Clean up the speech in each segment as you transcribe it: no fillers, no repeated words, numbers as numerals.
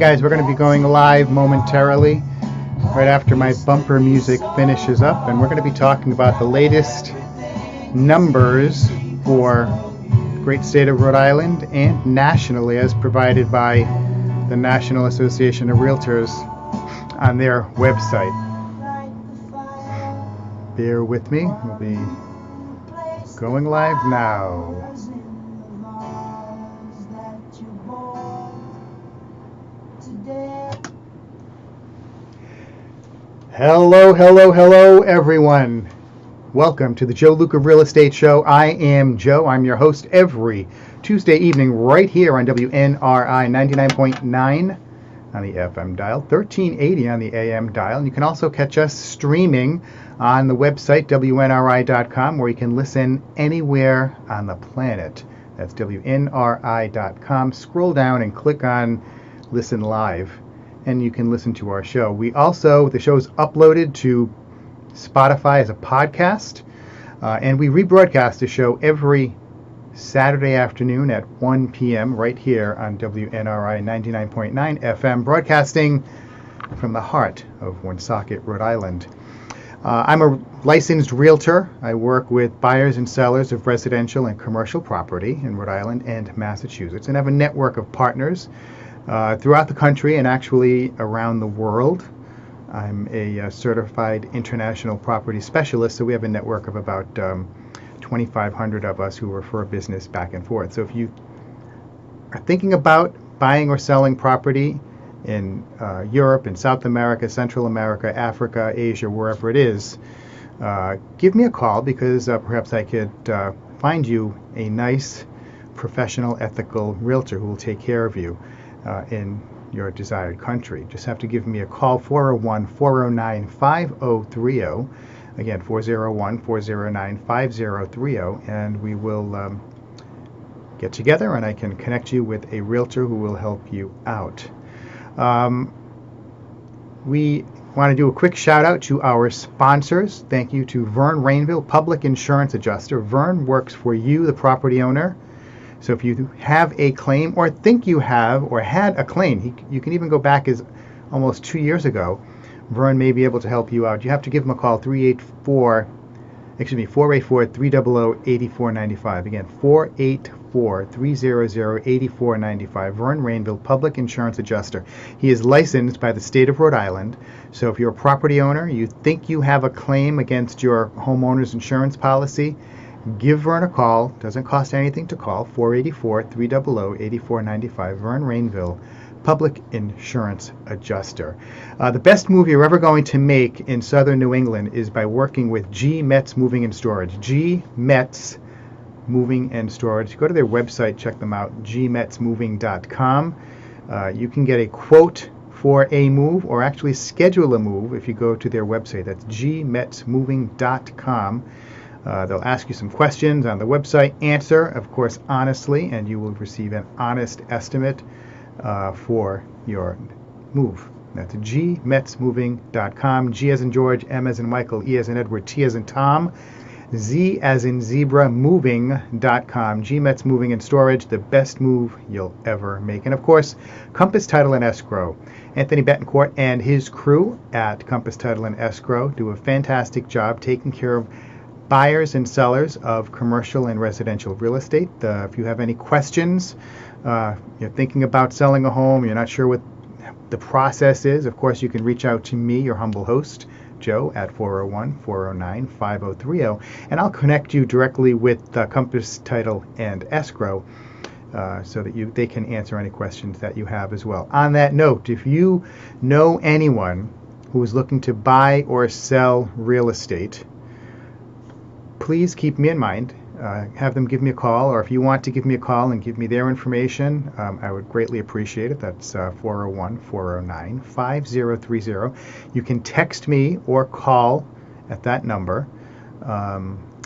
guys, we're going to be going live momentarily right after my bumper music finishes up, and we're going to be talking about the latest numbers for the great state of Rhode Island and nationally as provided by the National Association of Realtors on their website. Bear with me, we'll be going live now. Hello, everyone. Welcome to the Joe Luca Real Estate Show. I am Joe. I'm your host every Tuesday evening right here on WNRI 99.9 on the FM dial, 1380 on the AM dial. And you can also catch us streaming on the website, WNRI.com, where you can listen anywhere on the planet. That's WNRI.com. Scroll down and click on Listen Live, and you can listen to our show. The show is uploaded to Spotify as a podcast, and we rebroadcast the show every Saturday afternoon at 1 p.m. right here on WNRI 99.9 FM, broadcasting from the heart of Woonsocket, Rhode Island. I'm a licensed realtor. I work with buyers and sellers of residential and commercial property in Rhode Island and Massachusetts, and have a network of partners throughout the country and actually around the world. I'm a certified international property specialist, so we have a network of about 2,500 of us who refer business back and forth. So if you are thinking about buying or selling property in Europe, in South America, Central America, Africa, Asia, wherever it is, give me a call, because perhaps I could find you a nice, professional, ethical realtor who will take care of you in your desired country. Just have to give me a call, 401-409-5030. Again, 401-409-5030, and we will get together and I can connect you with a realtor who will help you out. We want to do a quick shout out to our sponsors. Thank you to Vern Rainville, Public Insurance Adjuster. Vern works for you, the property owner. So if you have a claim, or think you have or had a claim, you can even go back as almost 2 years ago. Vern may be able to help you out. You have to give him a call, 484-300-8495. Again, 484-300-8495. Vern Rainville, Public Insurance Adjuster. He is licensed by the state of Rhode Island. So if you're a property owner, you think you have a claim against your homeowner's insurance policy, give Vern a call. Doesn't cost anything to call. 484-300-8495. Vern Rainville, Public Insurance Adjuster. The best move you're ever going to make in southern New England is by working with G. Metz Moving and Storage. G. Metz Moving and Storage. Go to their website, check them out, gmetzmoving.com. You can get a quote for a move, or actually schedule a move if you go to their website. That's gmetzmoving.com. They'll ask you some questions on the website. Answer, of course, honestly, and you will receive an honest estimate for your move. That's gmetzmoving.com. G as in George, M as in Michael, E as in Edward, T as in Tom, Z as in Zebra, moving.com. G Metz Moving and Storage, the best move you'll ever make. And of course, Compass Title and Escrow. Anthony Betancourt and his crew at Compass Title and Escrow do a fantastic job taking care of buyers and sellers of commercial and residential real estate. If you have any questions, you're thinking about selling a home, you're not sure what the process is, of course you can reach out to me, your humble host, Joe, at 401-409-5030, and I'll connect you directly with Compass Title and Escrow so that they can answer any questions that you have as well. On that note, if you know anyone who is looking to buy or sell real estate, please keep me in mind. Have them give me a call, or if you want to give me a call and give me their information, I would greatly appreciate it. That's 401-409-5030. You can text me or call at that number. I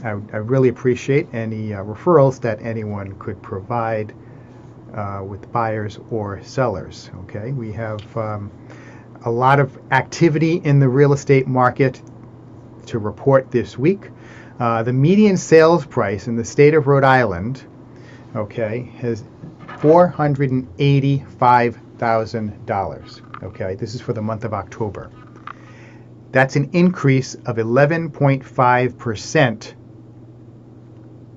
really appreciate any referrals that anyone could provide with buyers or sellers. Okay, we have a lot of activity in the real estate market to report this week. The median sales price in the state of Rhode Island, okay, has $485,000. $1,000. Okay, this is for the month of October. That's an increase of 11.5%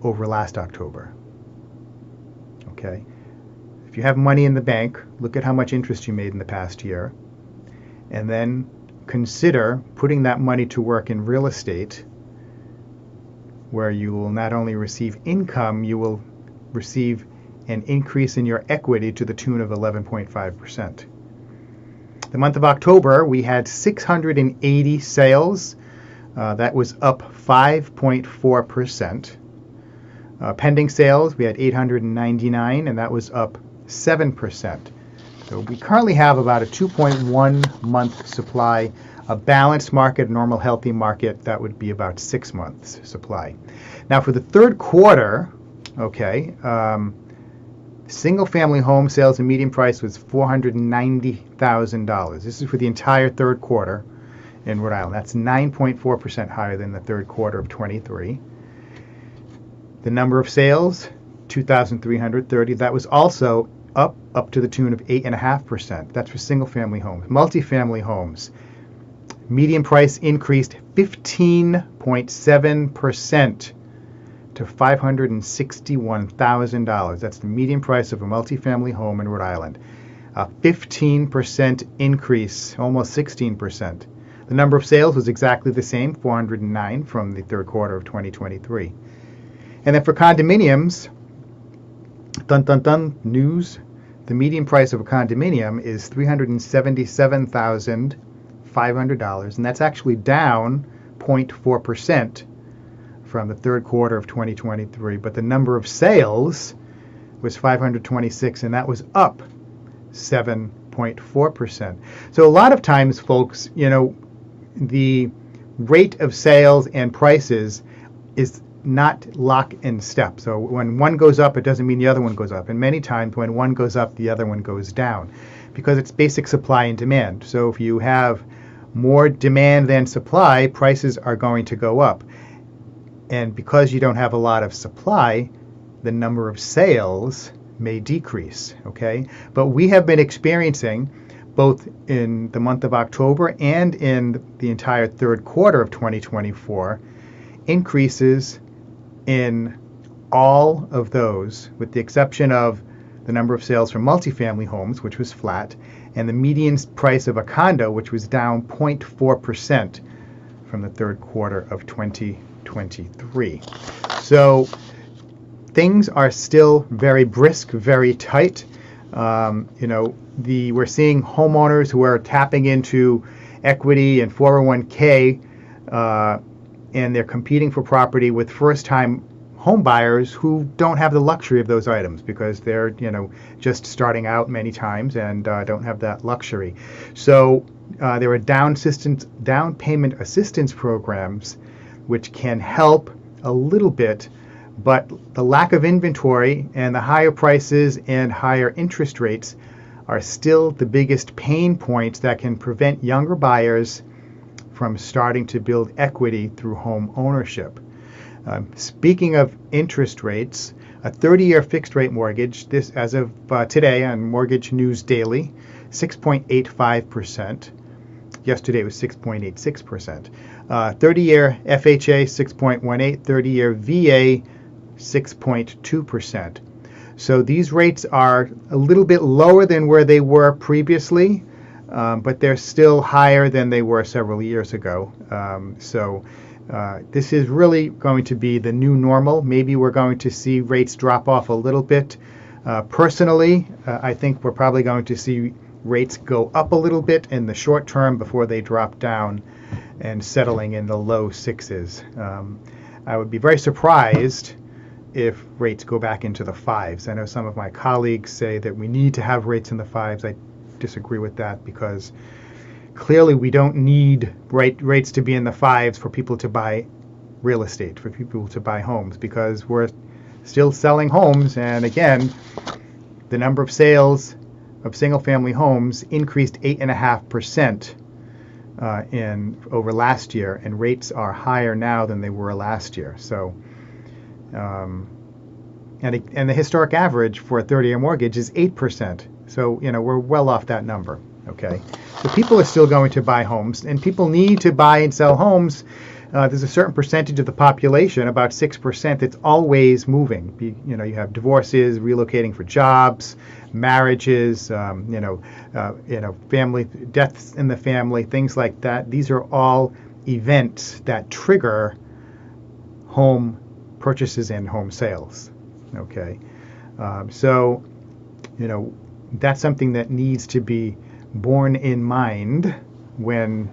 over last October. Okay, if you have money in the bank, look at how much interest you made in the past year, and then consider putting that money to work in real estate, where you will not only receive income, you will receive an increase in your equity to the tune of 11.5%. The month of October, we had 680 sales. That was up 5.4%. Pending sales, we had 899, and that was up 7%. So we currently have about a 2.1 month supply. A balanced market, normal healthy market, that would be about 6 months supply. Now for the third quarter, okay, single family home sales and median price was $490,000. This is for the entire third quarter in Rhode Island. That's 9.4% higher than the third quarter of 23. The number of sales, 2,330. That was also up to the tune of 8.5%. That's for single family homes. Multifamily homes, median price increased 15.7% to $561,000. That's the median price of a multifamily home in Rhode Island. A 15% increase, almost 16%. The number of sales was exactly the same, 409 from the third quarter of 2023. And then for condominiums, news, the median price of a condominium is $377,500, and that's actually down 0.4% from the third quarter of 2023. But the number of sales was 526, and that was up 7.4%. So a lot of times, folks, the rate of sales and prices is not lock in step. So when one goes up, it doesn't mean the other one goes up. And many times when one goes up, the other one goes down, because it's basic supply and demand. So if you have more demand than supply, prices are going to go up. And because you don't have a lot of supply, the number of sales may decrease, okay? But we have been experiencing, both in the month of October and in the entire third quarter of 2024, increases in all of those, with the exception of the number of sales for multifamily homes, which was flat, and the median price of a condo, which was down 0.4% from the third quarter of 2023. So things are still very brisk, very tight. We're seeing homeowners who are tapping into equity and 401k, and they're competing for property with first-time home buyers who don't have the luxury of those items, because they're just starting out many times and don't have that luxury. So there are down payment assistance programs which can help a little bit, but the lack of inventory and the higher prices and higher interest rates are still the biggest pain points that can prevent younger buyers from starting to build equity through home ownership. Speaking of interest rates, a 30-year fixed rate mortgage, this as of today on Mortgage News Daily, 6.85%. Yesterday it was 6.86%. 30-year FHA 6.18, 30-year VA 6.2%. So these rates are a little bit lower than where they were previously, but they're still higher than they were several years ago. This is really going to be the new normal. Maybe we're going to see rates drop off a little bit. Personally, I think we're probably going to see rates go up a little bit in the short term before they drop down and settling in the low sixes. I would be very surprised if rates go back into the fives. I know some of my colleagues say that we need to have rates in the fives. I disagree with that, because clearly we don't need rates to be in the fives for people to buy real estate, for people to buy homes, because we're still selling homes. And again, the number of sales of single-family homes increased 8.5% over last year, and rates are higher now than they were last year. So, and the historic average for a 30-year mortgage is 8%. So, we're well off that number. Okay. So people are still going to buy homes, and people need to buy and sell homes. There's a certain percentage of the population, about 6%, that's always moving. You have divorces, relocating for jobs, marriages, family deaths in the family, things like that. These are all events that trigger home purchases and home sales. Okay, so that's something that needs to be borne in mind when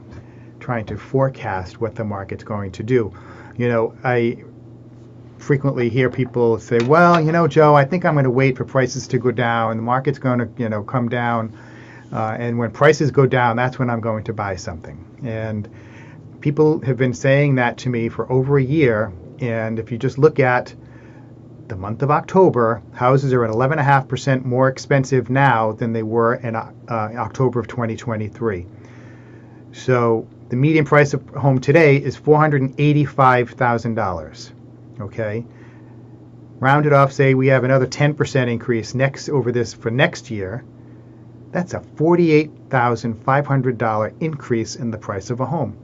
trying to forecast what the market's going to do. I frequently hear people say, well, Joe, I think I'm going to wait for prices to go down. The market's going to, come down. And when prices go down, that's when I'm going to buy something. And people have been saying that to me for over a year. And if you just look at the month of October, houses are at 11.5% more expensive now than they were in October of 2023. So the median price of a home today is $485,000. Okay, rounded off, say we have another 10% increase over this for next year. That's a $48,500 increase in the price of a home.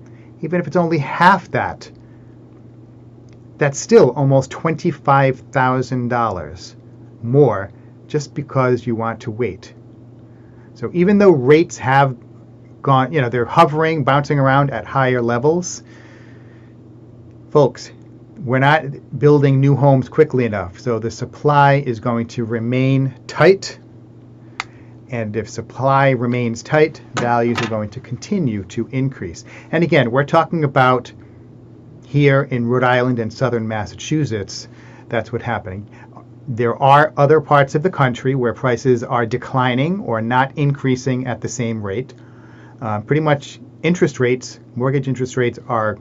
Even if it's only half that, that's still almost $25,000 more just because you want to wait. So even though rates have gone, they're hovering, bouncing around at higher levels, folks, we're not building new homes quickly enough. So the supply is going to remain tight. And if supply remains tight, values are going to continue to increase. And again, we're talking about here in Rhode Island and southern Massachusetts. That's what's happening. There are other parts of the country where prices are declining or not increasing at the same rate. Pretty much mortgage interest rates are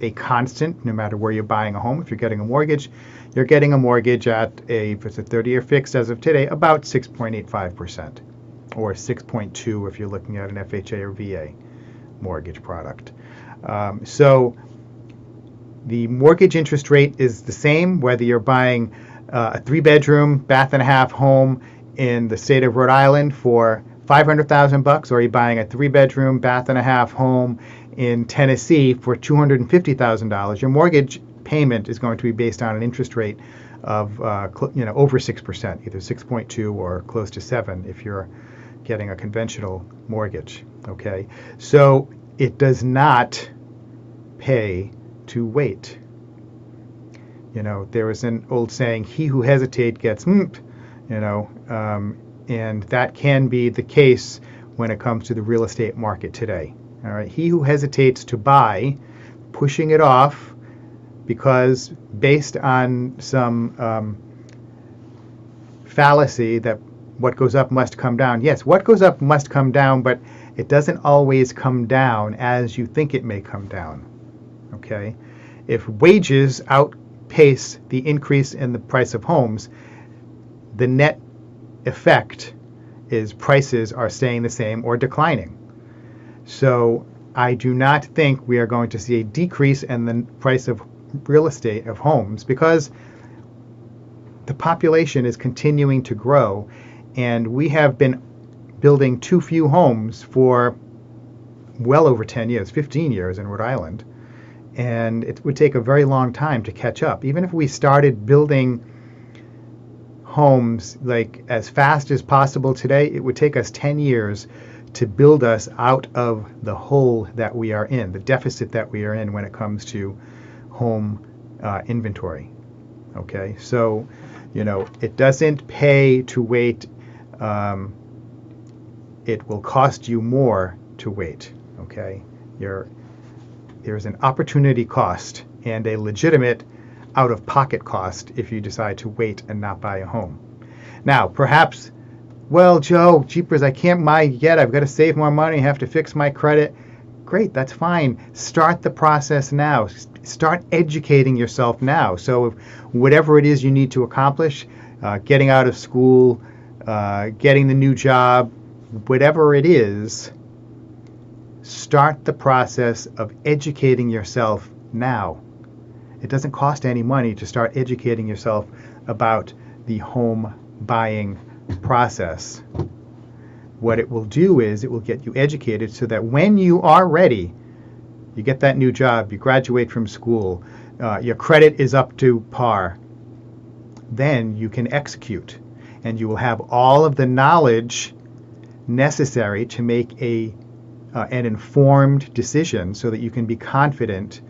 a constant no matter where you're buying a home. If you're getting a mortgage, you're getting a mortgage at if it's a 30-year fixed as of today, about 6.85%, or 6.2 if you're looking at an FHA or VA mortgage product. So the mortgage interest rate is the same whether you're buying a 3-bedroom, bath and a half home in the state of Rhode Island for $500,000, or you're buying a 3-bedroom, bath and a half home in Tennessee for $250,000. Your mortgage payment is going to be based on an interest rate of over 6%, either 6.2 or close to 7 if you're getting a conventional mortgage. Okay, so it does not pay to wait. There was an old saying, he who hesitates gets and that can be the case when it comes to the real estate market today. All right, he who hesitates to buy, pushing it off because based on some fallacy that what goes up must come down. Yes, what goes up must come down, but it doesn't always come down as you think it may come down. Okay, if wages outpace the increase in the price of homes, the net effect is prices are staying the same or declining. So I do not think we are going to see a decrease in the price of real estate, of homes, because the population is continuing to grow, and we have been building too few homes for well over 10 years, 15 years in Rhode Island. And it would take a very long time to catch up. Even if we started building homes like as fast as possible today, it would take us 10 years to build us out of the hole that we are in, the deficit that we are in when it comes to home inventory. Okay, so it doesn't pay to wait. It will cost you more to wait. Okay, there's an opportunity cost and a legitimate out-of-pocket cost if you decide to wait and not buy a home. Now, perhaps, well, Joe, jeepers, I can't buy yet. I've got to save more money. I have to fix my credit. Great, that's fine. Start the process now. Start educating yourself now. So if whatever it is you need to accomplish, getting out of school, getting the new job, whatever it is, start the process of educating yourself now. It doesn't cost any money to start educating yourself about the home buying process. what it will do is it will get you educated so that when you are ready, you get that new job, you graduate from school, your credit is up to par, then you can execute. And you will have all of the knowledge necessary to make an informed decision so that you can be confident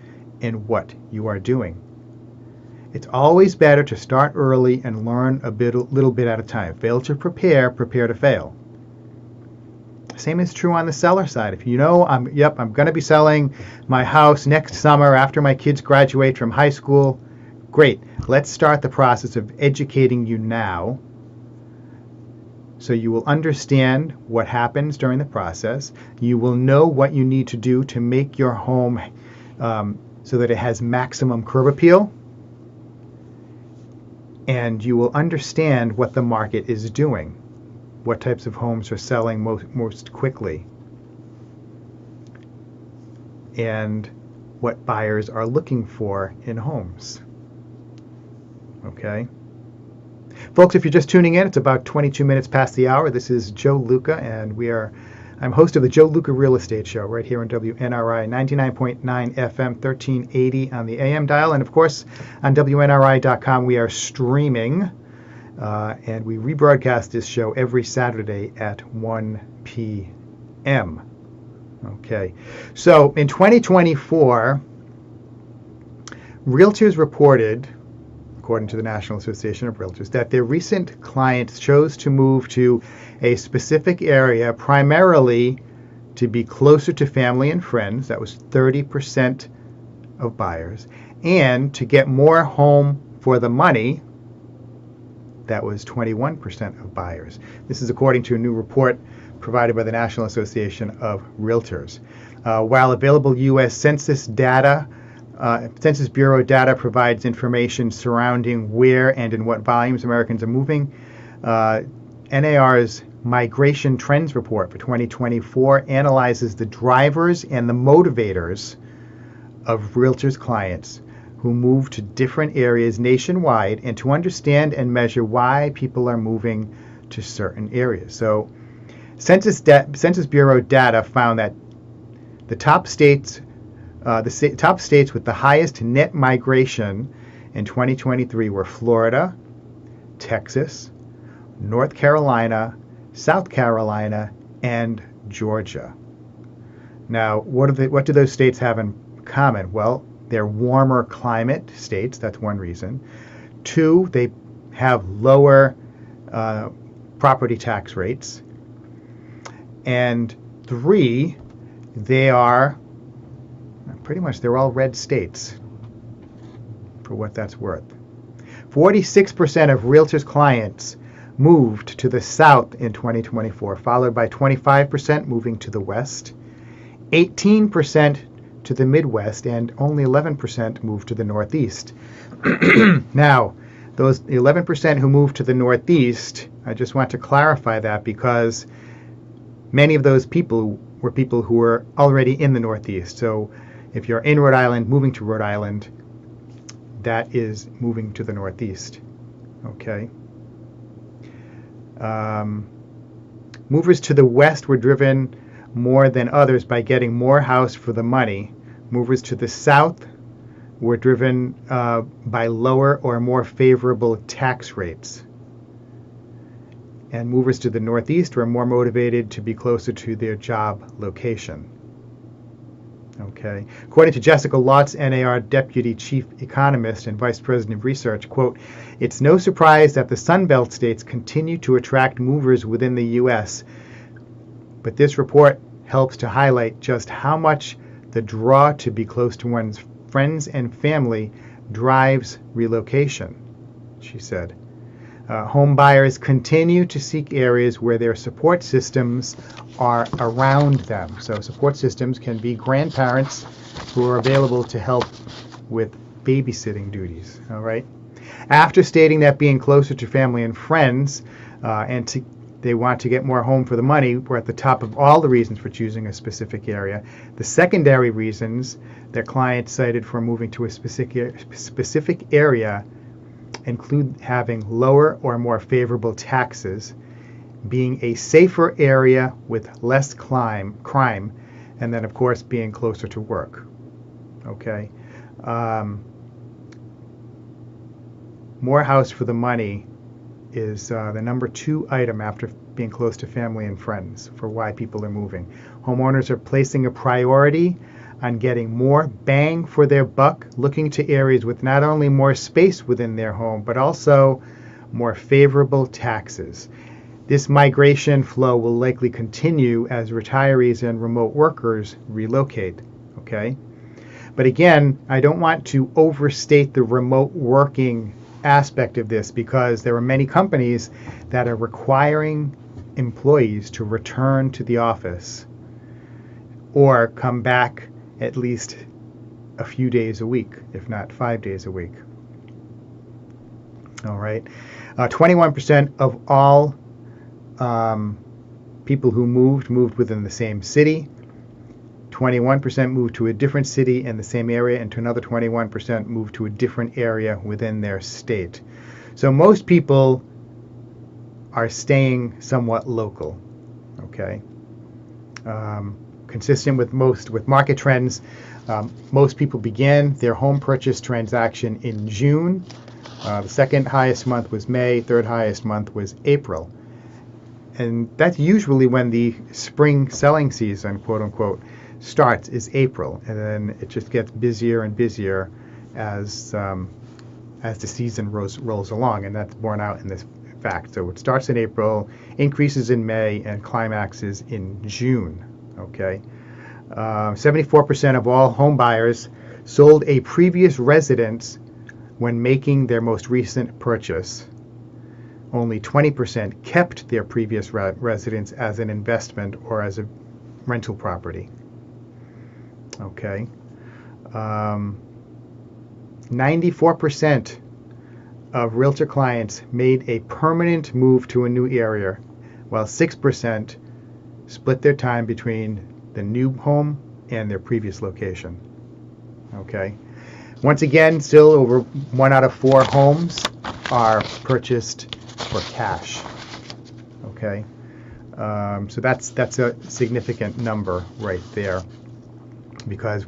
in what you are doing. It's always better to start early and learn little bit at a time. Fail to prepare, prepare to fail. Same is true on the seller side. If you know, I'm going to be selling my house next summer after my kids graduate from high school, great. Let's start the process of educating you now so you will understand what happens during the process. You will know what you need to do to make your home so that it has maximum curb appeal. And you will understand what the market is doing, what types of homes are selling most quickly, and what buyers are looking for in homes. Okay? Folks, if you're just tuning in, it's about 22 minutes past the hour. This is Joe Luca, and I'm host of the Joe Luca Real Estate Show right here on WNRI 99.9 FM, 1380 on the AM dial. And of course, on WNRI.com, we are streaming, and we rebroadcast this show every Saturday at 1 p.m. Okay. So in 2024, realtors reported, according to the National Association of Realtors, that their recent clients chose to move to a specific area primarily to be closer to family and friends. That was 30% of buyers. And to get more home for the money. That was 21% of buyers. This is according to a new report provided by the National Association of Realtors. While available U.S. Census Bureau data provides information surrounding where and in what volumes Americans are moving, NAR's Migration Trends Report for 2024 analyzes the drivers and the motivators of realtors' clients who move to different areas nationwide, and to understand and measure why people are moving to certain areas. So Census Bureau data found that the top states with the highest net migration in 2023 were Florida, Texas, North Carolina, South Carolina, and Georgia. Now, what do those states have in common? Well, they're warmer climate states. That's one reason. 2, they have lower property tax rates. And 3, they're all red states, for what that's worth. 46% of realtors' clients moved to the South in 2024, followed by 25% moving to the West, 18% to the Midwest, and only 11% moved to the Northeast. Now, those 11% who moved to the Northeast, I just want to clarify that because many of those people were people who were already in the Northeast. So if you're in Rhode Island, moving to Rhode Island, that is moving to the Northeast. Okay. Movers to the West were driven more than others by getting more house for the money. Movers to the South were driven by lower or more favorable tax rates. And movers to the Northeast were more motivated to be closer to their job location. Okay. According to Jessica Lotz, NAR Deputy Chief Economist and Vice President of Research, quote, "It's no surprise that the Sun Belt states continue to attract movers within the U.S., but this report helps to highlight just how much the draw to be close to one's friends and family drives relocation," she said. Home buyers continue to seek areas where their support systems are around them. So support systems can be grandparents who are available to help with babysitting duties. All right. After stating that being closer to family and friends they want to get more home for the money were at the top of all the reasons for choosing a specific area, the secondary reasons that clients cited for moving to a specific area include having lower or more favorable taxes being a safer area with less crime, and then, of course, being closer to work. Okay? More house for the money is the number 2 item after being close to family and friends for why people are moving. Homeowners are placing a priority on getting more bang for their buck, looking to areas with not only more space within their home, but also more favorable taxes. This migration flow will likely continue as retirees and remote workers relocate. Okay? But again, I don't want to overstate the remote working aspect of this, because there are many companies that are requiring employees to return to the office or come back at least a few days a week, if not 5 days a week. All right. 21% of all people who moved within the same city. 21% moved to a different city in the same area, and to another 21% moved to a different area within their state. So most people are staying somewhat local. Okay. Consistent with market trends, most people began their home purchase transaction in June. The second highest month was May. Third highest month was April. And that's usually when the spring selling season, quote unquote, starts, is April. And then it just gets busier and busier as the season rolls along. And that's borne out in this fact. So it starts in April, increases in May, and climaxes in June. Okay. 74% of all home buyers sold a previous residence when making their most recent purchase. Only 20% kept their previous residence as an investment or as a rental property. Okay. 94% of realtor clients made a permanent move to a new area, while 6% split their time between the new home and their previous location. Okay. Once again, still over 1 out of 4 homes are purchased for cash. Okay. So that's a significant number right there, because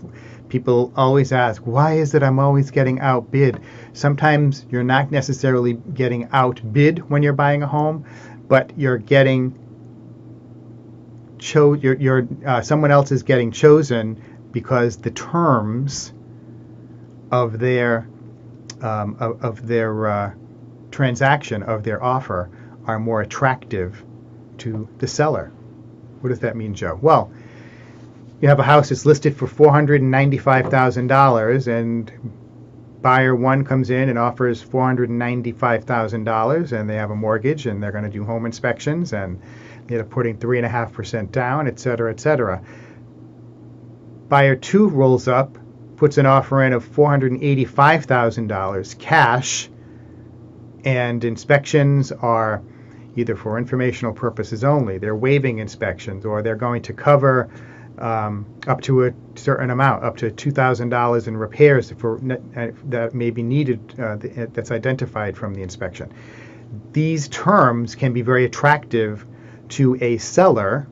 people always ask, why is it I'm always getting outbid? Sometimes you're not necessarily getting outbid when you're buying a home, but you're getting someone else is getting chosen because the terms of their transaction, of their offer, are more attractive to the seller. What does that mean, Joe? Well, you have a house that's listed for $495,000, and buyer 1 comes in and offers $495,000, and they have a mortgage, and they're going to do home inspections, and they're putting 3.5% down, et cetera, et cetera. Buyer 2 rolls up, puts an offer in of $485,000 cash, and inspections are either for informational purposes only. They're waiving inspections, or they're going to cover up to a certain amount, up to $2,000 in repairs that may be needed, that's identified from the inspection. These terms can be very attractive to a seller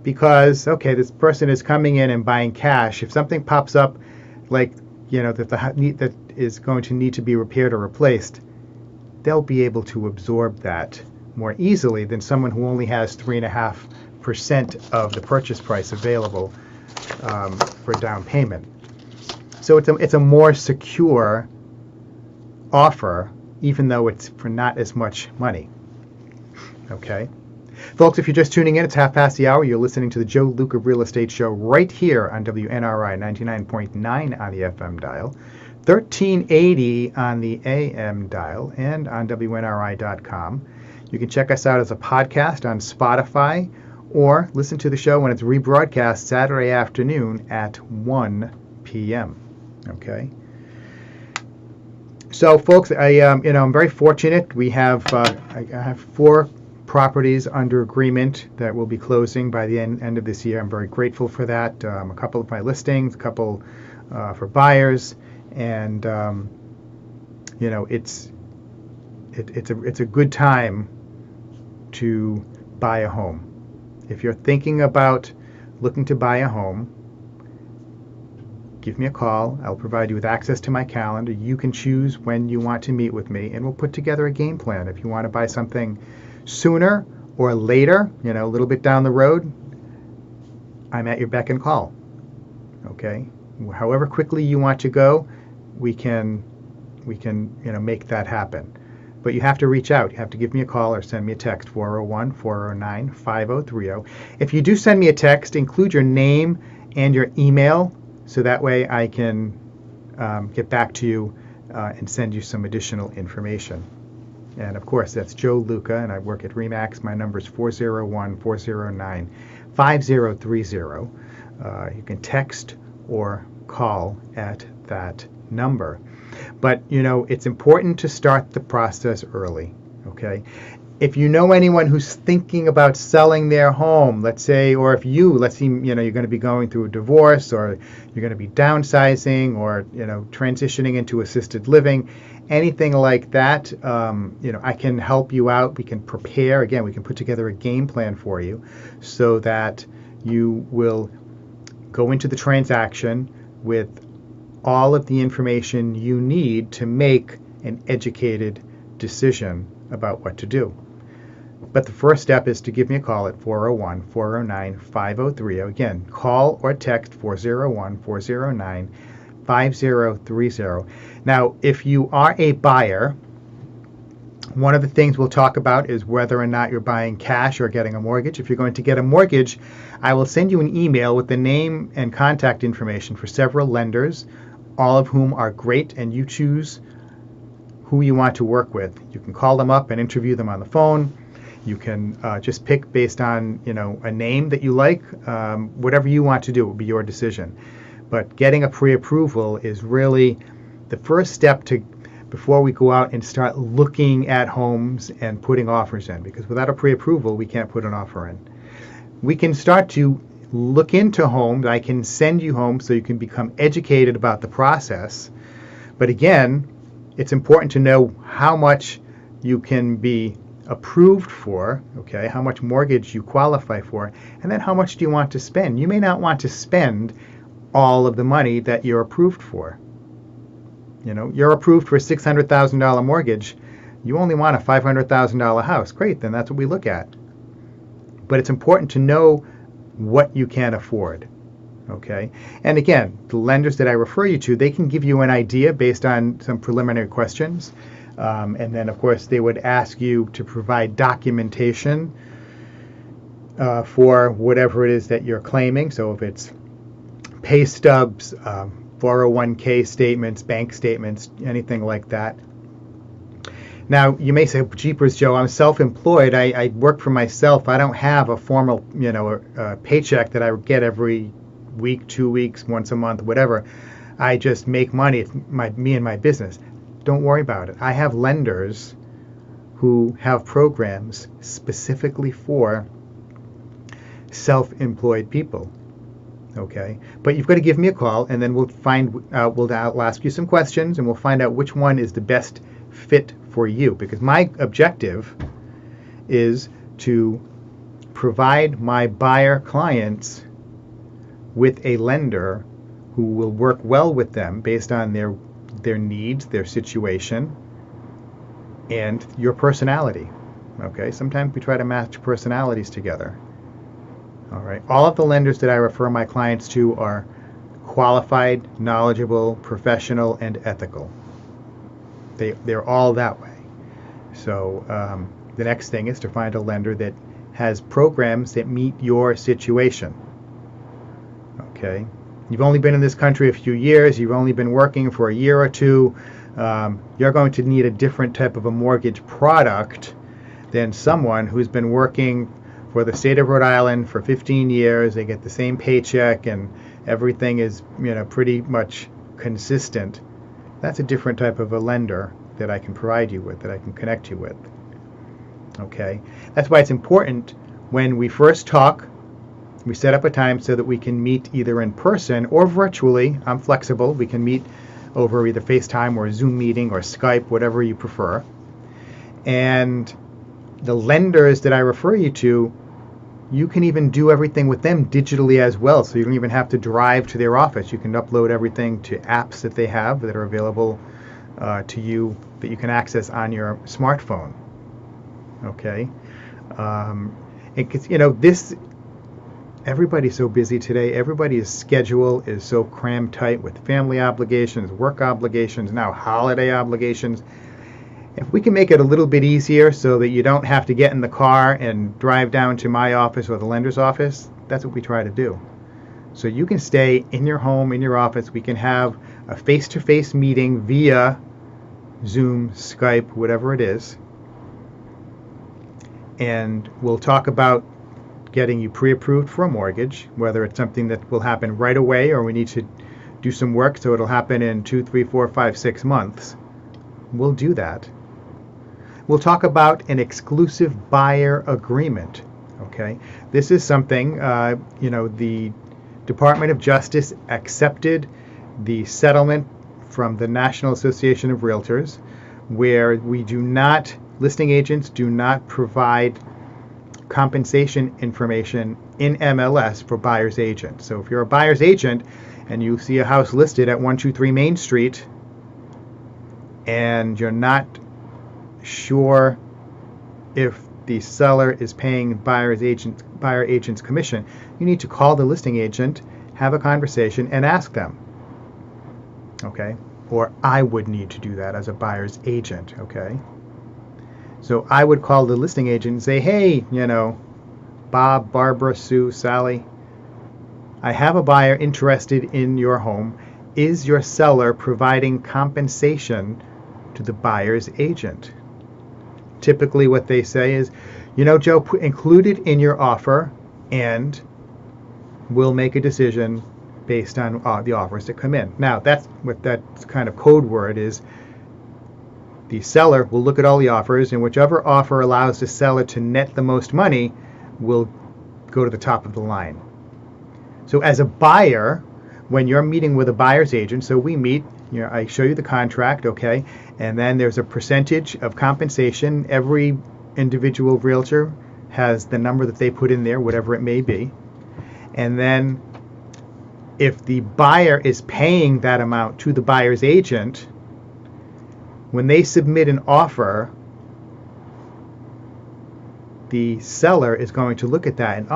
because, okay, this person is coming in and buying cash. If something pops up, like, that is going to need to be repaired or replaced, they'll be able to absorb that more easily than someone who only has 3.5% of the purchase price available for down payment. So it's a more secure offer, even though it's for not as much money. Okay. Folks, if you're just tuning in, it's 5:30. You're listening to the Joe Luca Real Estate Show right here on WNRI 99.9 on the FM dial, 1380 on the AM dial, and on WNRI.com. You can check us out as a podcast on Spotify, or listen to the show when it's rebroadcast Saturday afternoon at 1 p.m. Okay. So, folks, I'm very fortunate. We have I have 4 properties under agreement that will be closing by the end of this year. I'm very grateful for that. A couple of my listings, a couple for buyers, and it's a good time to buy a home. If you're thinking about looking to buy a home, give me a call. I'll provide you with access to my calendar. You can choose when you want to meet with me, and we'll put together a game plan. If you want to buy something sooner or later, a little bit down the road, I'm at your beck and call. Okay? However quickly you want to go, we can make that happen. But you have to reach out. You have to give me a call or send me a text, 401-409-5030. If you do send me a text, include your name and your email, so that way I can get back to you and send you some additional information. And of course, that's Joe Luca, and I work at RE/MAX. My number is 401-409-5030. You can text or call at that number. But, it's important to start the process early, okay? If you know anyone who's thinking about selling their home, let's say, or if let's say, you're going to be going through a divorce, or you're going to be downsizing, or, transitioning into assisted living, anything like that, I can help you out. We can prepare. Again, we can put together a game plan for you so that you will go into the transaction with all of the information you need to make an educated decision about what to do. But the first step is to give me a call at 401-409-5030. Again, call or text 401-409-5030. Now, if you are a buyer, one of the things we'll talk about is whether or not you're buying cash or getting a mortgage. If you're going to get a mortgage, I will send you an email with the name and contact information for several lenders, all of whom are great, and you choose who you want to work with. You can call them up and interview them on the phone. You can just pick based on a name that you like. Whatever you want to do will be your decision. But getting a pre-approval is really the first step before we go out and start looking at homes and putting offers in. Because without a pre-approval, we can't put an offer in. We can start to look into homes. I can send you homes so you can become educated about the process. But again, it's important to know how much you can be approved for, okay, how much mortgage you qualify for, and then how much do you want to spend. You may not want to spend all of the money that you're approved for. You're approved for a $600,000 mortgage. You only want a $500,000 house. Great, then that's what we look at. But it's important to know what you can afford. Okay, and again, the lenders that I refer you to, they can give you an idea based on some preliminary questions, and then of course they would ask you to provide documentation for whatever it is that you're claiming. So if it's pay stubs, 401k statements, bank statements, anything like that. Now, you may say, jeepers, Joe, I'm self-employed. I work for myself. I don't have a formal, paycheck that I get every week, 2 weeks, once a month, whatever. I just make money. It's me and my business. Don't worry about it. I have lenders who have programs specifically for self-employed people. Okay, but you've got to give me a call, and then I'll ask you some questions, and we'll find out which one is the best fit for you. Because my objective is to provide my buyer clients with a lender who will work well with them based on their needs, their situation, and your personality. Okay, sometimes we try to match personalities together. All right. All of the lenders that I refer my clients to are qualified, knowledgeable, professional, and ethical. They're all that way. So the next thing is to find a lender that has programs that meet your situation. Okay. You've only been in this country a few years. You've only been working for a year or two. You're going to need a different type of a mortgage product than someone who's been working for the state of Rhode Island for 15 years. They get the same paycheck and everything is, pretty much consistent. That's a different type of a lender that I can provide you with, that I can connect you with. Okay? That's why it's important when we first talk, we set up a time so that we can meet either in person or virtually. I'm flexible. We can meet over either FaceTime or a Zoom meeting or Skype, whatever you prefer. And the lenders that I refer you to, you can even do everything with them digitally as well. So you don't even have to drive to their office. You can upload everything to apps that they have that are available to you that you can access on your smartphone. Okay. This, everybody's so busy today. Everybody's schedule is so crammed tight with family obligations, work obligations, now holiday obligations. If we can make it a little bit easier so that you don't have to get in the car and drive down to my office or the lender's office, that's what we try to do. So you can stay in your home, in your office. We can have a face-to-face meeting via Zoom, Skype, whatever it is. And we'll talk about getting you pre-approved for a mortgage, whether it's something that will happen right away or we need to do some work so it'll happen in 2, 3, 4, 5, 6 months. We'll do that. We'll talk about an exclusive buyer agreement. Okay, this is something, the Department of Justice accepted the settlement from the National Association of Realtors, where listing agents do not provide compensation information in MLS for buyer's agent. So if you're a buyer's agent and you see a house listed at 123 Main Street and you're not sure if the seller is paying buyer agent's commission, you need to call the listing agent, have a conversation, and ask them. Okay? Or I would need to do that as a buyer's agent. Okay? So I would call the listing agent and say, hey, Bob, Barbara, Sue, Sally, I have a buyer interested in your home. Is your seller providing compensation to the buyer's agent? Typically what they say is, Joe, include it in your offer and we'll make a decision based on the offers that come in. Now, that's what that kind of code word is. The seller will look at all the offers, and whichever offer allows the seller to net the most money will go to the top of the line. So as a buyer, when you're meeting with a buyer's agent, so we meet, I show you the contract, okay, and then there's a percentage of compensation. Every individual realtor has the number that they put in there, whatever it may be. And then if the buyer is paying that amount to the buyer's agent, when they submit an offer, the seller is going to look at that and,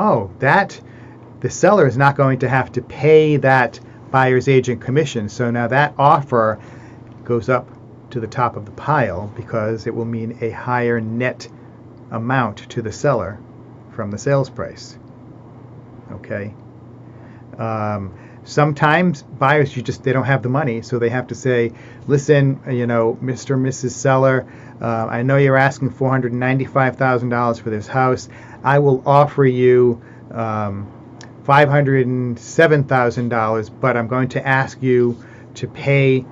the seller is not going to have to pay that buyer's agent commission. So now that offer goes up to the top of the pile because it will mean a higher net amount to the seller from the sales price. Okay. Sometimes buyers, they don't have the money, so they have to say, listen, Mr. and Mrs. Seller, I know you're asking $495,000 for this house. I will offer you $507,000, but I'm going to ask you to pay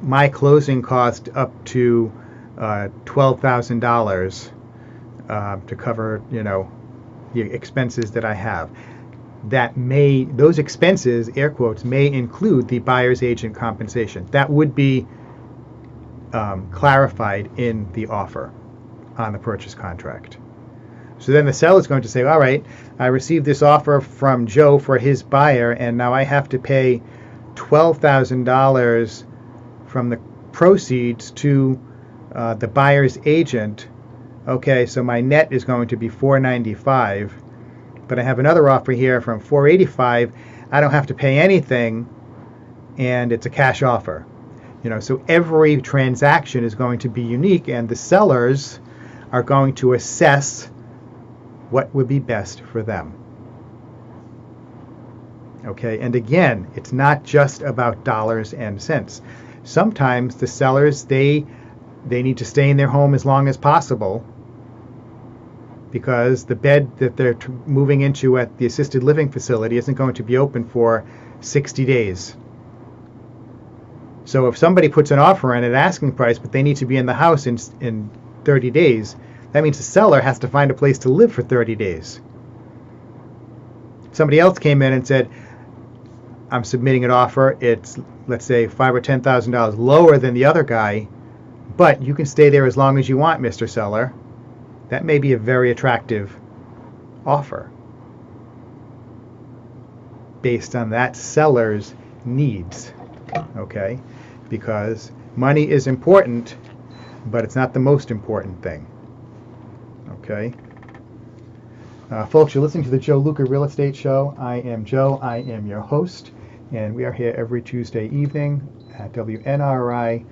my closing cost up to $12,000 to cover, the expenses that I have. Those expenses, air quotes, may include the buyer's agent compensation. That would be clarified in the offer on the purchase contract. So then the seller is going to say, all right, I received this offer from Joe for his buyer, and now I have to pay $12,000 from the proceeds to the buyer's agent. Okay, so my net is going to be $495. But I have another offer here from $485. I don't have to pay anything, and it's a cash offer. So every transaction is going to be unique, and the sellers are going to assess what would be best for them. Okay, and again, it's not just about dollars and cents. Sometimes the sellers, they need to stay in their home as long as possible, because the bed that they're moving into at the assisted living facility isn't going to be open for 60 days. So if somebody puts an offer in at asking price, but they need to be in the house in 30 days, that means the seller has to find a place to live for 30 days. Somebody else came in and said, I'm submitting an offer. It's, let's say, $5,000 or $10,000 lower than the other guy, but you can stay there as long as you want, Mr. Seller. that may be a very attractive offer based on that seller's needs, okay? Because money is important, but it's not the most important thing, okay? Folks, you're listening to the Joe Luca Real Estate Show. I am Joe. I am your host, and we are here every Tuesday evening at WNRI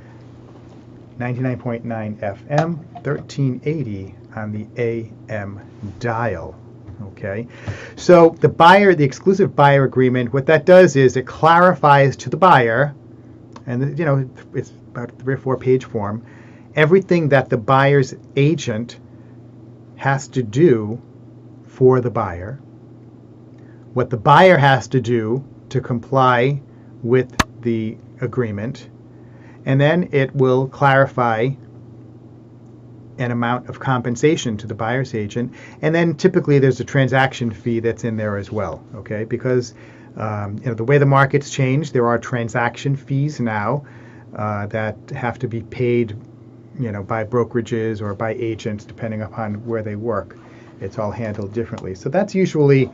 99.9 FM, 1380 on the AM dial. Okay, so the exclusive buyer agreement, what that does is it clarifies to the buyer, and it's about a 3 or 4 page form, everything that the buyer's agent has to do for the buyer, what the buyer has to do to comply with the agreement, and then it will clarify an amount of compensation to the buyer's agent, and then typically there's a transaction fee that's in there as well, okay? Because the way the market's changed, there are transaction fees now that have to be paid, by brokerages or by agents, depending upon where they work. It's all handled differently. So that's usually,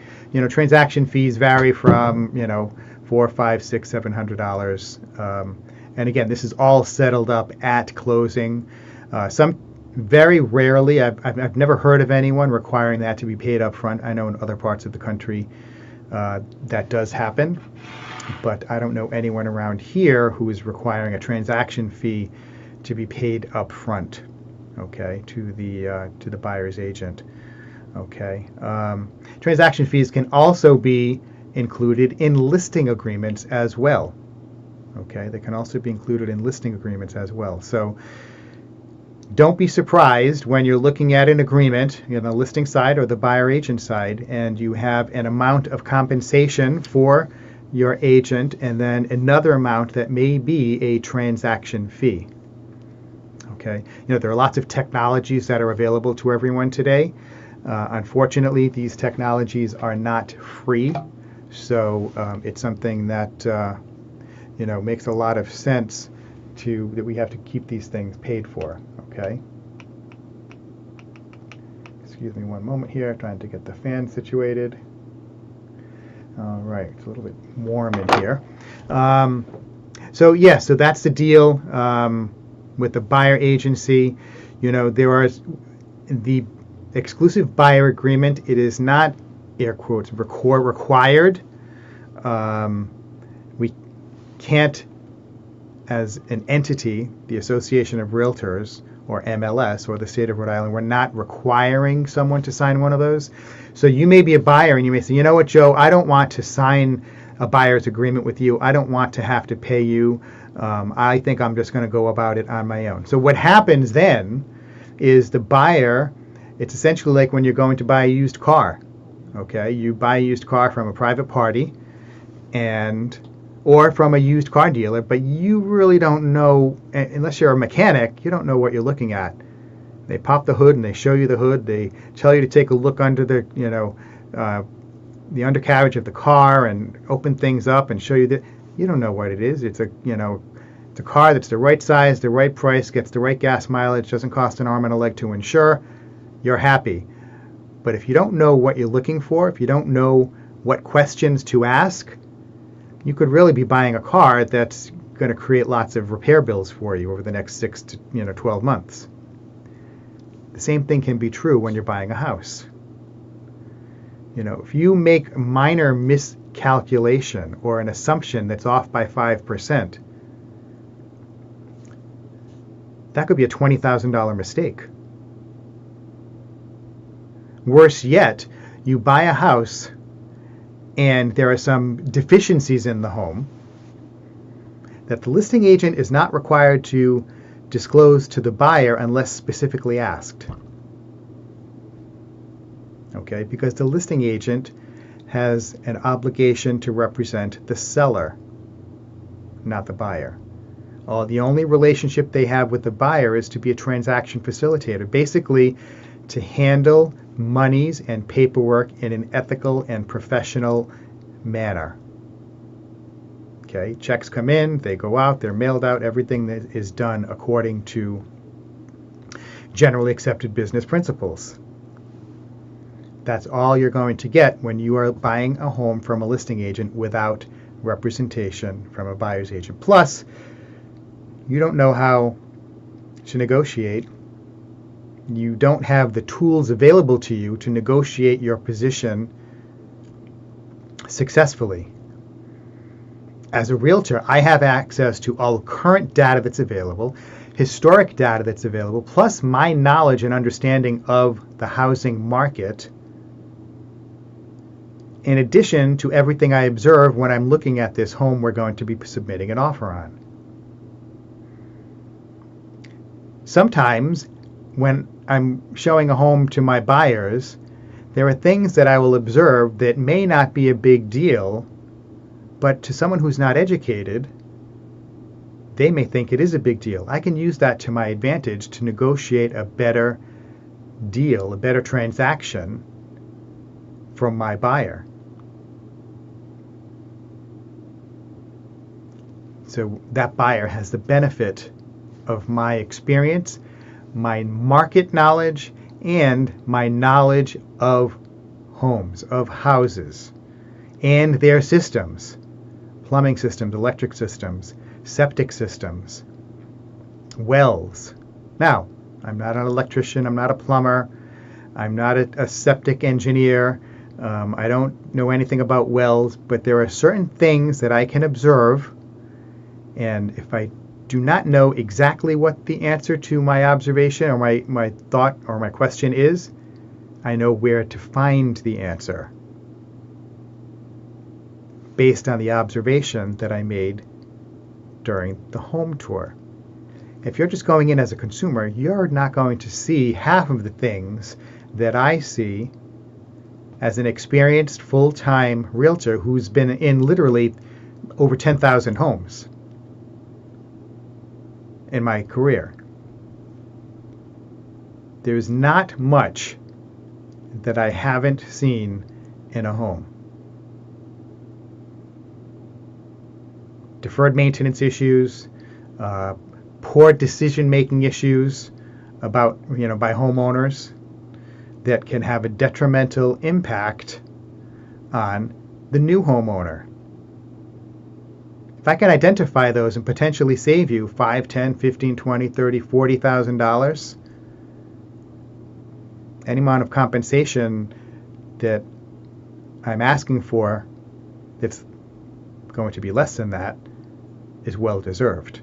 transaction fees vary from, $400, $500, $600, $700. And again, this is all settled up at closing. Very rarely, I've never heard of anyone requiring that to be paid up front. I know in other parts of the country that does happen, but I don't know anyone around here who is requiring a transaction fee to be paid up front, okay, to the buyer's agent, okay. Transaction fees can also be included in listing agreements as well, okay. They can also be included in listing agreements as well. So don't be surprised when you're looking at an agreement, the listing side or the buyer agent side, and you have an amount of compensation for your agent and then another amount that may be a transaction fee. Okay, there are lots of technologies that are available to everyone today. Unfortunately, these technologies are not free, so it's something that makes a lot of sense that we have to keep these things paid for. Okay. Excuse me one moment here, trying to get the fan situated. All right, it's a little bit warm in here. So that's the deal with the buyer agency. There are the exclusive buyer agreement. It is not, air quotes, required. We can't, as an entity, the Association of Realtors, or MLS, or the state of Rhode Island, we're not requiring someone to sign one of those. So you may be a buyer and you may say, you know what, Joe, I don't want to sign a buyer's agreement with you. I don't want to have to pay you. I think I'm just going to go about it on my own. So what happens then is the buyer, it's essentially like when you're going to buy a used car. Okay, you buy a used car from a private party or from a used car dealer, but you really don't know, unless you're a mechanic, you don't know what you're looking at. They pop the hood and they show you the hood. They tell you to take a look under the undercarriage of the car and open things up and show you that. You don't know what it is. It's a car that's the right size, the right price, gets the right gas mileage, doesn't cost an arm and a leg to insure. You're happy. But if you don't know what you're looking for, if you don't know what questions to ask, you could really be buying a car that's going to create lots of repair bills for you over the next 6 to 12 months. The same thing can be true when you're buying a house. If you make minor miscalculation or an assumption that's off by 5%, that could be a $20,000 mistake. Worse yet, you buy a house and there are some deficiencies in the home that the listing agent is not required to disclose to the buyer unless specifically asked. Okay, because the listing agent has an obligation to represent the seller, not the buyer. The only relationship they have with the buyer is to be a transaction facilitator, basically to handle monies and paperwork in an ethical and professional manner. Okay, checks come in, they go out, they're mailed out, everything that is done according to generally accepted business principles. That's all you're going to get when you are buying a home from a listing agent without representation from a buyer's agent. Plus, you don't know how to negotiate. You don't have the tools available to you to negotiate your position successfully. As a realtor, I have access to all current data that's available, historic data that's available, plus my knowledge and understanding of the housing market, in addition to everything I observe when I'm looking at this home we're going to be submitting an offer on. Sometimes when I'm showing a home to my buyers, there are things that I will observe that may not be a big deal, but to someone who's not educated, they may think it is a big deal. I can use that to my advantage to negotiate a better deal, a better transaction from my buyer. So that buyer has the benefit of my experience, my market knowledge, and my knowledge of homes, of houses, and their systems, plumbing systems, electric systems, septic systems, wells. Now, I'm not an electrician, I'm not a plumber, I'm not a septic engineer, I don't know anything about wells, but there are certain things that I can observe, and if I do not know exactly what the answer to my observation or my thought or my question is, I know where to find the answer based on the observation that I made during the home tour. If you're just going in as a consumer, you're not going to see half of the things that I see as an experienced full-time realtor who's been in literally over 10,000 homes in my career. There's not much that I haven't seen in a home. Deferred maintenance issues, poor decision-making issues by homeowners that can have a detrimental impact on the new homeowner. If I can identify those and potentially save you $5, $10, $15, $20, $30, $40,000, any amount of compensation that I'm asking for that's going to be less than that is well deserved.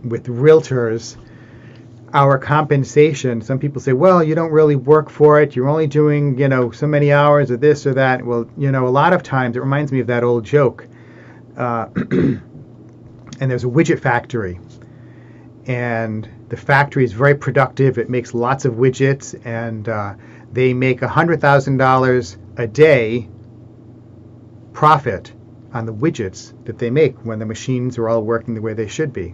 With realtors, our compensation, some people say, well, you don't really work for it. You're only doing, so many hours of this or that. Well, a lot of times it reminds me of that old joke. And there's a widget factory. And the factory is very productive. It makes lots of widgets. And they make $100,000 a day profit on the widgets that they make when the machines are all working the way they should be.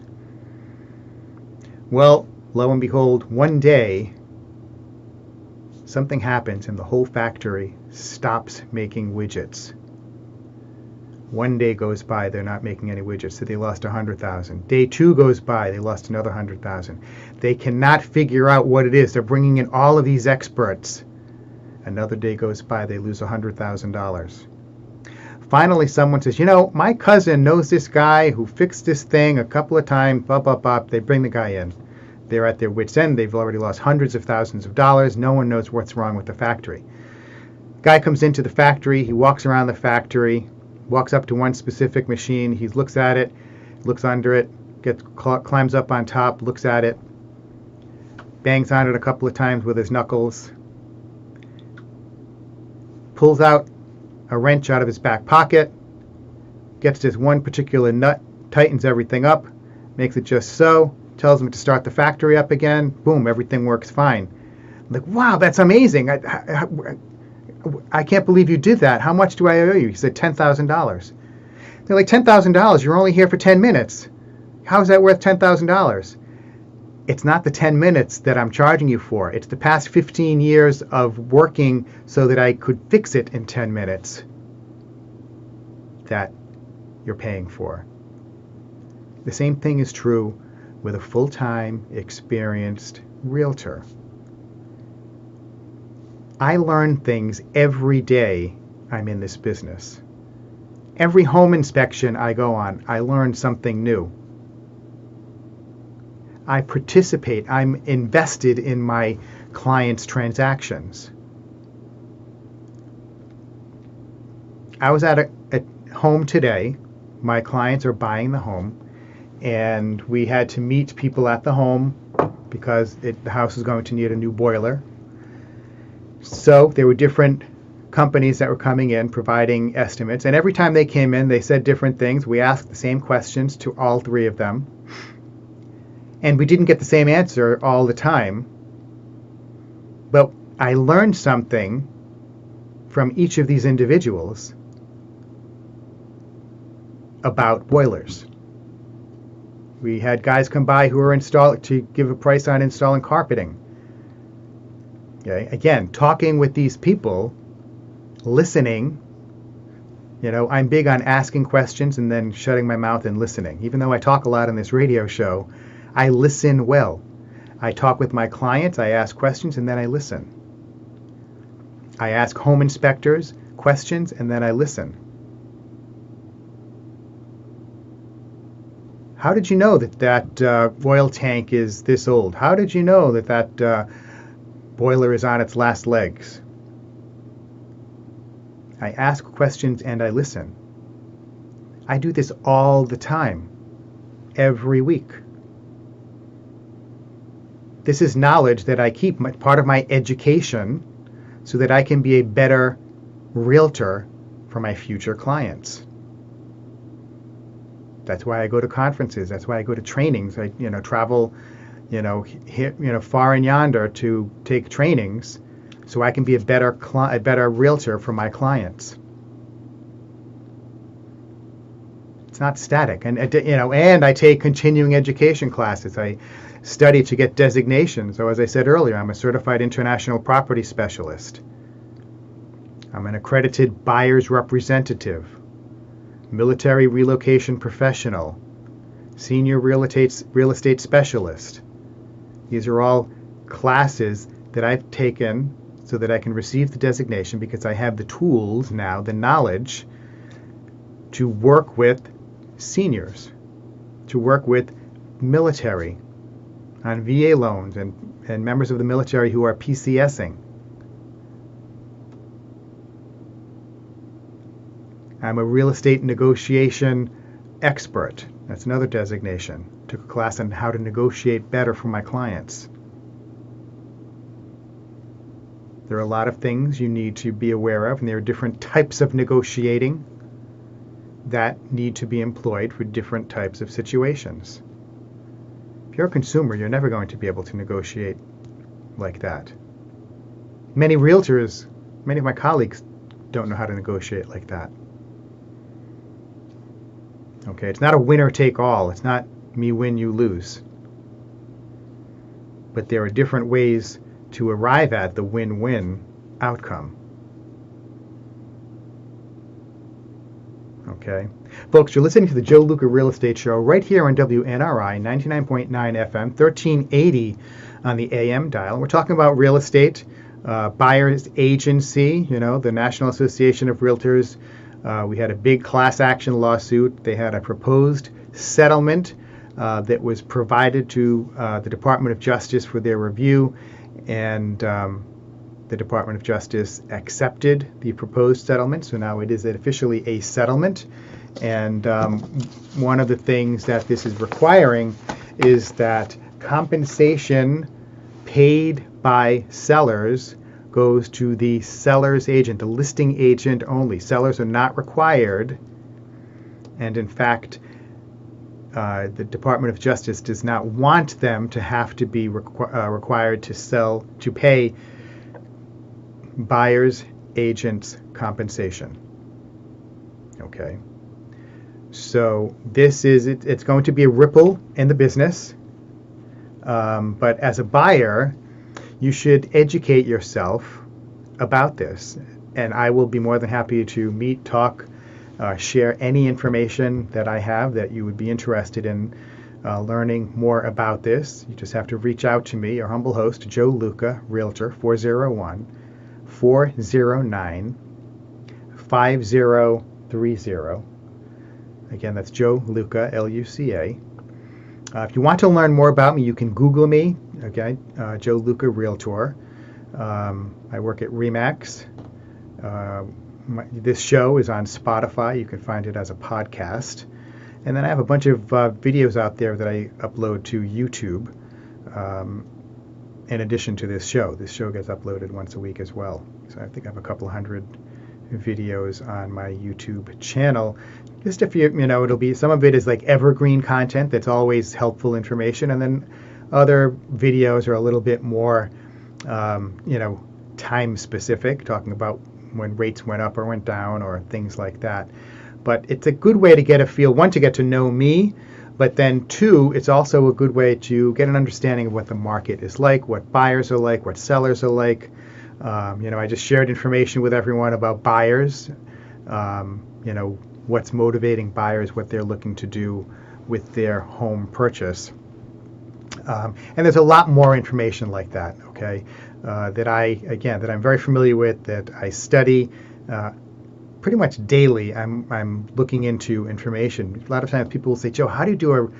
Well, lo and behold, one day, something happens and the whole factory stops making widgets. One day goes by, they're not making any widgets, so they lost 100,000. Day 2 goes by, they lost another 100,000. They cannot figure out what it is. They're bringing in all of these experts. Another day goes by, they lose $100,000. Finally, someone says, my cousin knows this guy who fixed this thing a couple of times, blah, blah, blah. They bring the guy in. They're at their wits' end. They've already lost hundreds of thousands of dollars. No one knows what's wrong with the factory. Guy comes into the factory. He walks around the factory, walks up to one specific machine. He looks at it, looks under it, climbs up on top, looks at it, bangs on it a couple of times with his knuckles, pulls out a wrench out of his back pocket, gets this one particular nut, tightens everything up, makes it just so, tells him to start the factory up again. Boom, everything works fine. I'm like, wow, that's amazing. I can't believe you did that. How much do I owe you? He said $10,000. They're like, $10,000? You're only here for 10 minutes. How is that worth $10,000? It's not the 10 minutes that I'm charging you for. It's the past 15 years of working so that I could fix it in 10 minutes that you're paying for. The same thing is true with a full-time, experienced realtor. I learn things every day I'm in this business. Every home inspection I go on, I learn something new. I participate, I'm invested in my clients' transactions. I was at a home today. My clients are buying the home, and we had to meet people at the home because the house is going to need a new boiler. So there were different companies that were coming in providing estimates, and every time they came in, they said different things. We asked the same questions to all three of them, and we didn't get the same answer all the time, but I learned something from each of these individuals about boilers. We had guys come by who were to give a price on installing carpeting. Okay, again, talking with these people, listening. I'm big on asking questions and then shutting my mouth and listening. Even though I talk a lot on this radio show, I listen well. I talk with my clients, I ask questions, and then I listen. I ask home inspectors questions, and then I listen. How did you know that oil tank is this old? How did you know that boiler is on its last legs? I ask questions and I listen. I do this all the time, every week. This is knowledge that I keep, part of my education, so that I can be a better realtor for my future clients. That's why I go to conferences. That's why I go to trainings. I travel, far and yonder to take trainings, so I can be a better realtor for my clients. It's not static, and I take continuing education classes. I study to get designations. So as I said earlier, I'm a certified international property specialist. I'm an accredited buyer's representative, military relocation professional, senior real estate specialist. These are all classes that I've taken so that I can receive the designation, because I have the tools now, the knowledge, to work with seniors, to work with military on VA loans and members of the military who are PCSing. I'm a real estate negotiation expert. That's another designation. Took a class on how to negotiate better for my clients. There are a lot of things you need to be aware of, and there are different types of negotiating that need to be employed for different types of situations. If you're a consumer, you're never going to be able to negotiate like that. Many realtors, many of my colleagues don't know how to negotiate like that. Okay, it's not a winner take all. It's not me win, you lose. But there are different ways to arrive at the win-win outcome. Okay. Folks, you're listening to the Joe Luca Real Estate Show right here on WNRI 99.9 FM, 1380 on the AM dial. We're talking about real estate, buyer's agency, the National Association of Realtors. We had a big class action lawsuit. They had a proposed settlement that was provided to the Department of Justice for their review, and the Department of Justice accepted the proposed settlement. So now it is officially a settlement. And one of the things that this is requiring is that compensation paid by sellers goes to the seller's agent, the listing agent only. Sellers are not required, and in fact, the Department of Justice does not want them to have to be required to pay buyers' agents compensation. Okay, so it's going to be a ripple in the business, but as a buyer, you should educate yourself about this, and I will be more than happy to meet, talk, share any information that I have that you would be interested in learning more about this. You just have to reach out to me, your humble host, Joe Luca, Realtor, 401-409-5030. Again, that's Joe Luca, Luca. If you want to learn more about me, you can Google me, okay, Joe Luca Realtor. I work at Remax. This show is on Spotify. You can find it as a podcast. And then I have a bunch of videos out there that I upload to YouTube in addition to this show. This show gets uploaded once a week as well. So I think I have a couple hundred videos on my YouTube channel. Just if it'll be, some of it is like evergreen content that's always helpful information, and then other videos are a little bit more, time specific, talking about when rates went up or went down or things like that. But it's a good way to get a feel, one, to get to know me, but then two, it's also a good way to get an understanding of what the market is like, what buyers are like, what sellers are like. I just shared information with everyone about buyers, what's motivating buyers, what they're looking to do with their home purchase. And there's a lot more information like that, okay, that I'm very familiar with, that I study pretty much daily. I'm looking into information. A lot of times people will say, Joe, how do you do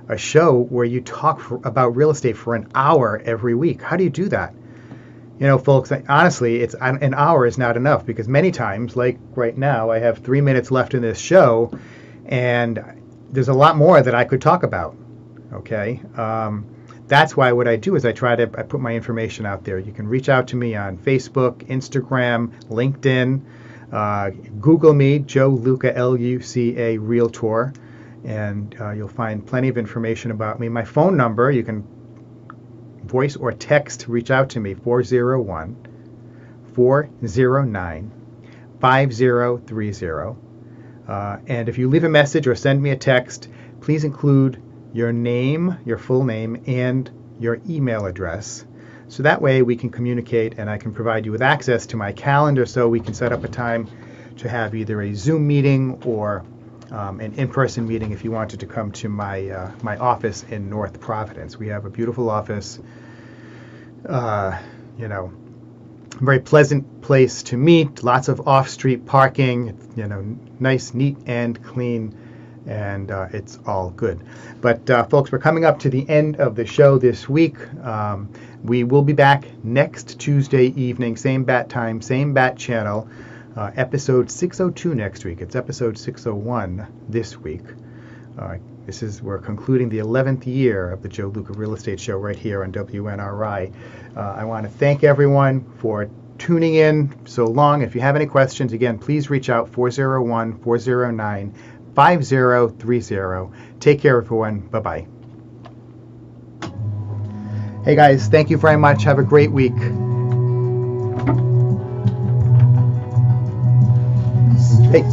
a show where you talk about real estate for an hour every week? How do you do that? Folks, honestly, an hour is not enough, because many times, like right now, I have 3 minutes left in this show, and there's a lot more that I could talk about, okay? That's why what I do is I put my information out there. You can reach out to me on Facebook, Instagram, LinkedIn, Google me, Joe Luca, Luca Realtor, and you'll find plenty of information about me. My phone number, you can voice or text, reach out to me, 401-409-5030. And if you leave a message or send me a text, please include your name, your full name, and your email address. So that way we can communicate, and I can provide you with access to my calendar, so we can set up a time to have either a Zoom meeting or an in-person meeting if you wanted to come to my office in North Providence. We have a beautiful office, very pleasant place to meet, lots of off-street parking, nice, neat, and clean, and it's all good. But folks, we're coming up to the end of the show this week. We will be back next Tuesday evening, same bat time, same bat channel. Episode 602 next week. It's episode 601 this week. We're concluding the 11th year of the Joe Luca Real Estate Show right here on WNRI. I want to thank everyone for tuning in so long. If you have any questions, again, please reach out, 401-409-5030. Take care, everyone. Bye-bye. Hey, guys, thank you very much. Have a great week. Hey.